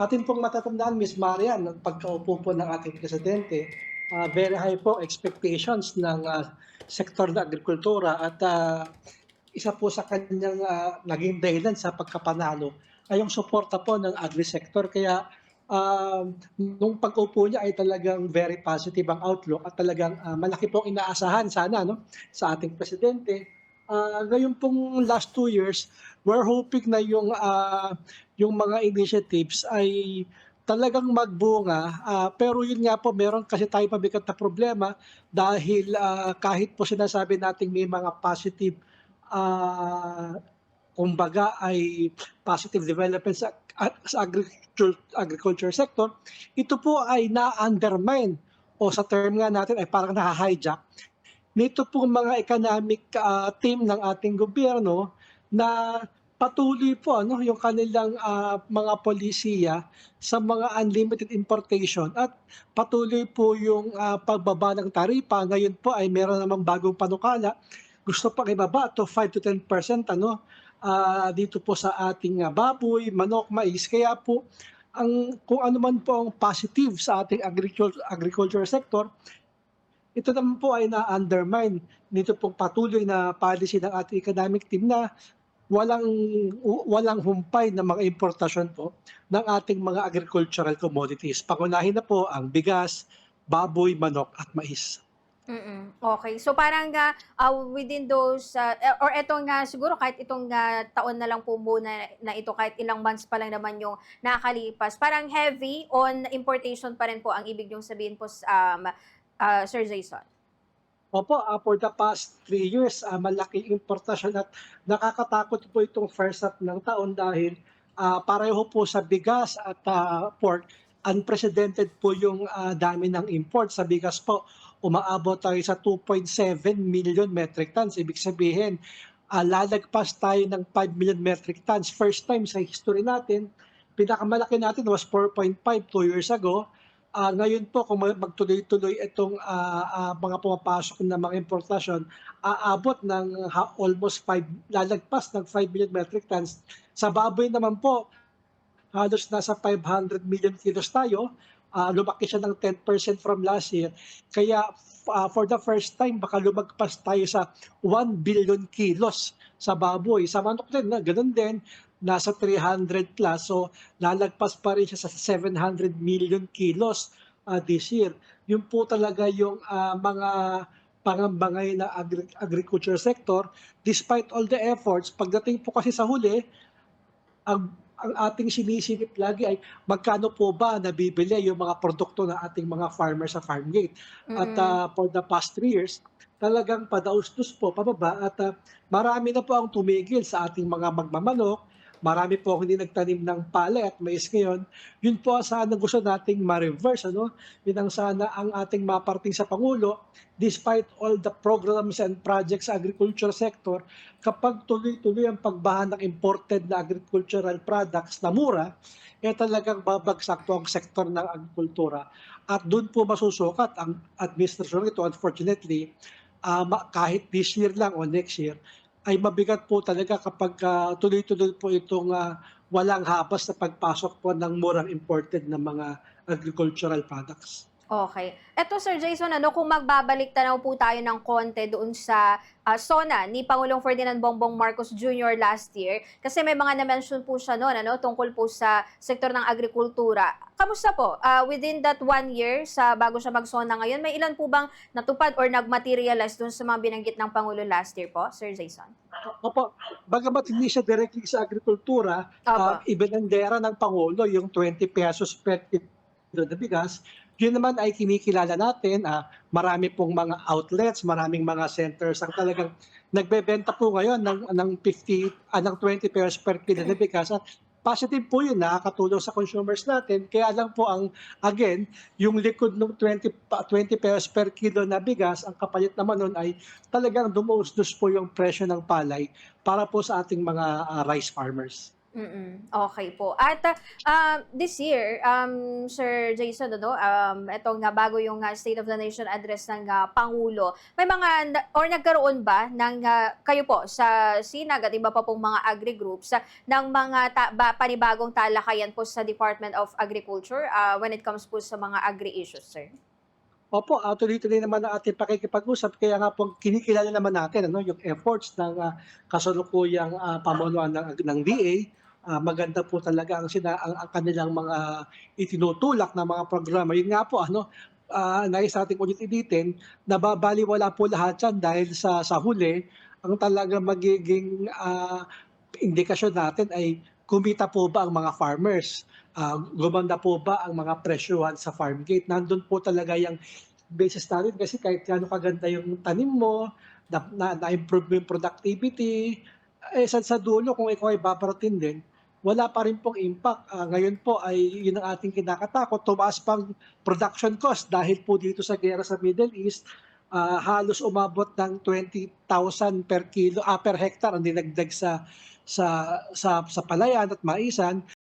Atin pong matatandaan, Miss Marian, nung pagkaupo po ng ating presidente, very high po expectations ng sektor ng agrikultura at isa po sa kanyang naging dahilan sa pagkapanalo ay yung suporta po ng agri-sector. Kaya nung pag-upo niya ay talagang very positive ang outlook at talagang malaki pong inaasahan sana no, sa ating presidente. Ngayon pong last 2 years, we're hoping na yung mga initiatives ay talagang magbunga, pero yun nga po meron kasi tayong mabigat na problema dahil, kahit po sinasabi nating may mga positive, ah, kumbaga ay positive development sa agriculture sector, ito po ay na-undermine o sa term nga natin ay parang naha-hijack nito pong mga economic, team ng ating gobyerno na patuloy po ano, yung kanilang, mga polisiya sa mga unlimited importation at patuloy po yung, pagbaba ng taripa. Ngayon po ay meron namang bagong panukala, gusto pang ibaba to 5 to 10% ano, dito po sa ating, baboy, manok, mais. Kaya po kung ano man po ang positive sa ating agriculture sector, ito naman po ay na-undermine nito pong patuloy na policy ng ating economic team na walang walang humpay na mga importasyon po ng ating mga agricultural commodities. Pangunahin na po ang bigas, baboy, manok at mais. Okey. So parang within those, or eto nga siguro kahit itong, taon na lang po muna na ito, kahit ilang months pa lang naman yung nakakalipas, parang heavy on importation pa rin po ang ibig niyong sabihin po Sir Jason? Opo, for the past 3 years, malaking importasyon at nakakatakot po itong first half ng taon dahil, pareho po sa bigas at, pork, unprecedented po yung, dami ng import. Sa bigas po, umaabot tayo sa 2.7 million metric tons. Ibig sabihin, lalagpas tayo ng 5 million metric tons. First time sa history natin, pinakamalaki natin was 4.5 2 years ago. Ngayon po kung magtuloy-tuloy itong, mga pumapasok na mga importasyon, aabot ng almost lalagpas ng 5 million metric tons. Sa baboy naman po, halos nasa 500 million kilos tayo, lumaki siya ng 10% from last year. Kaya for the first time baka lumagpas tayo sa 1 billion kilos sa baboy. Sa manok din na gano'n din, nasa 300 plus, so lalagpas pa rin siya sa 700 million kilos, this year. Yun po talaga yung, mga pangamba ngayon ng agriculture sector. Despite all the efforts, pagdating po kasi sa huli, ang ating sinisilip lagi ay magkano po ba nabibili yung mga produkto ng ating mga farmer sa farm gate. At Mm. for the past 3 years, talagang padaustos po pababa at marami na po ang tumigil sa ating mga magmamanok, marami po ang hindi nagtanim ng palay at mais ngayon. Yun po ang sana gusto nating ma-reverse ano, yun ang sana ang ating maparating sa Pangulo despite all the programs and projects sa agriculture sector. Kapag tuloy-tuloy ang pagbaha ng imported na agricultural products na mura, eh talagang babagsak po ang sektor ng agrikultura. At doon po masusukat ang administrasyon ito, unfortunately, kahit this year lang o next year, ay mabigat po talaga kapag tuloy-tuloy po itong walang habas na pagpasok po ng murang imported na mga agricultural products. Okay. Eto Sir Jason, kung magbabalik tanaw po tayo ng konti doon sa, SONA ni Pangulong Ferdinand Bongbong Marcos Jr. last year, kasi may mga na-mention po siya no'n tungkol po sa sektor ng agrikultura. Kamusta po, within that 1 year bago siya mag-SONA ngayon, may ilan po bang natupad or nag-materialize do'n sa mga binanggit ng Pangulo last year po, Sir Jason? Opo, bagamat hindi siya directly sa agrikultura, Opo. ibinandera ng Pangulo yung ₱20 per kilo na bigas. Yun naman ay kinikilala natin, marami pong mga outlets, maraming mga centers ang talagang nagbebenta po ngayon ng 20 pesos per kilo na bigas at positive po yun, nakakatulong sa consumers natin. Kaya lang po again, yung likod ng 20 pesos per kilo na bigas, ang kapalit naman nun ay talagang dumuusdos po yung presyo ng palay para po sa ating mga rice farmers. Okey po. At, this year, Sir Jason ano, etong bago yung, State of the Nation address ng, Pangulo, may mga nagkaroon ba ng, kayo po sa SINAG at iba pa pong mga agri-groups, ng mga panibagong talakayan po sa Department of Agriculture, when it comes po sa mga agri-issues, sir? Opo, tuloy-tuloy naman ang ating pakikipag-usap kaya nga po kinikilala naman natin ano, yung efforts ng, kasalukuyang, pamunuan ng DA. Maganda po talaga ang kanilang mga itinutulak na mga programa. Yun nga po ano, nais nating ulit-ulitin, nababalewala po lahat yan dahil sa huli, ang talagang magiging, indikasyon natin ay kumita po ba ang mga farmers, gumanda po ba ang mga presyuhan sa farm gate. Nandun po talaga yung basis natin kasi kahit gaano kaganda yung tanim mo, na-improve mo yung productivity, sa dulo kung ikaw ay babaratin din, wala pa rin pong impact. Ngayon po ay yun ang ating kinakatakot, tumaas pang production cost dahil po dito sa giyera sa Middle East, halos umabot ng 20,000 per hektar ang dinagdag sa palayan at maisan.